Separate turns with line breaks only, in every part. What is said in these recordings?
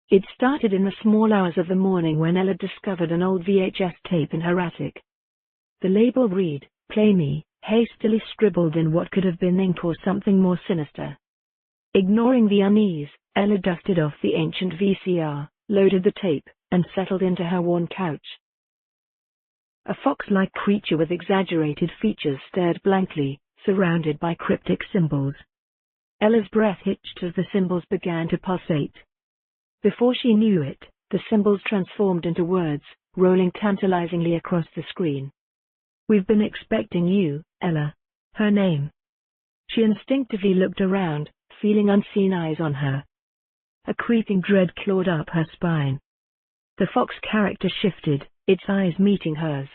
It started in the small hours of the morning when Ella discovered an old VHS tape in her attic. The label read, "Play Me," hastily scribbled in what could have been ink or something more sinister. Ignoring the unease, Ella dusted off the ancient VCR, loaded the tape, and settled into her worn couch. A fox-like creature with exaggerated features stared blankly, surrounded by cryptic symbols. Ella's breath hitched as the symbols began to pulsate. Before she knew it, the symbols transformed into words, rolling tantalizingly across the screen. "We've been expecting you, Ella." Her name. She instinctively looked around, feeling unseen eyes on her. A creeping dread clawed up her spine. The fox character shifted, its eyes meeting hers.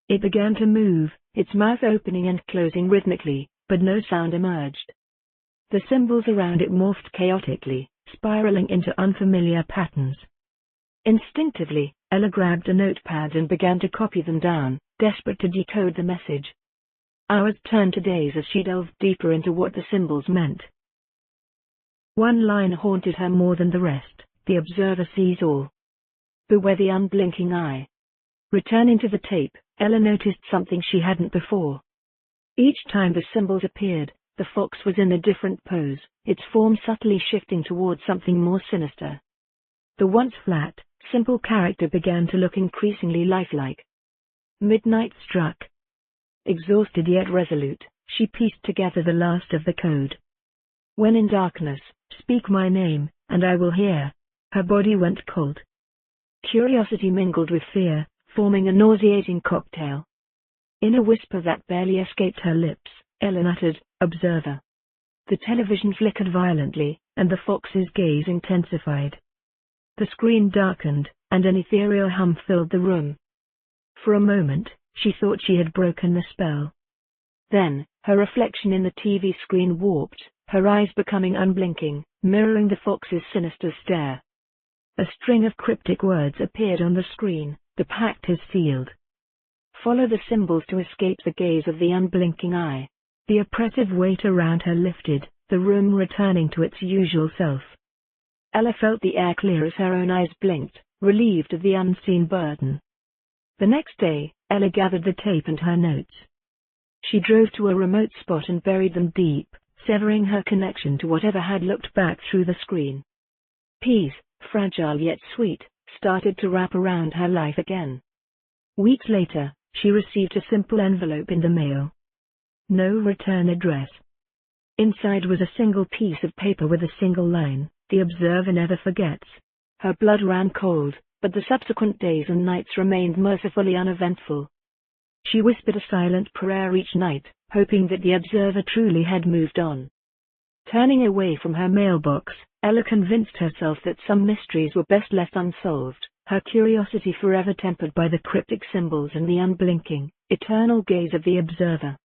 It began to move, its mouth opening and closing rhythmically, but no sound emerged. The symbols around it morphed chaotically, spiraling into unfamiliar patterns. Instinctively, Ella grabbed a notepad and began to copy them down, desperate to decode the message. Hours turned to days as she delved deeper into what the symbols meant. One line haunted her more than the rest: "The observer sees all. Beware the unblinking eye." Returning to the tape, Ella noticed something she hadn't before. Each time the symbols appeared, the fox was in a different pose, its form subtly shifting towards something more sinister. The once flat, simple character began to look increasingly lifelike. Midnight struck. Exhausted yet resolute, she pieced together the last of the code. "When in darkness, speak my name, and I will hear." Her body went cold. Curiosity mingled with fear, forming a nauseating cocktail. In a whisper that barely escaped her lips, Ella uttered, "Observer." The television flickered violently, and the fox's gaze intensified. The screen darkened, and an ethereal hum filled the room. For a moment, she thought she had broken the spell. Then, her reflection in the TV screen warped, her eyes becoming unblinking, mirroring the fox's sinister stare. A string of cryptic words appeared on the screen: "The pact is sealed. Follow the symbols to escape the gaze of the unblinking eye." The oppressive weight around her lifted, the room returning to its usual self. Ella felt the air clear as her own eyes blinked, relieved of the unseen burden. The next day, Ella gathered the tape and her notes. She drove to a remote spot and buried them deep, severing her connection to whatever had looked back through the screen. Peace, fragile yet sweet, started to wrap around her life again. Weeks later, she received a simple envelope in the mail. No return address. Inside was a single piece of paper with a single line: "The observer never forgets." Her blood ran cold, but the subsequent days and nights remained mercifully uneventful. She whispered a silent prayer each night, hoping that the observer truly had moved on. Turning away from her mailbox, Ella convinced herself that some mysteries were best left unsolved, her curiosity forever tempered by the cryptic symbols and the unblinking, eternal gaze of the observer.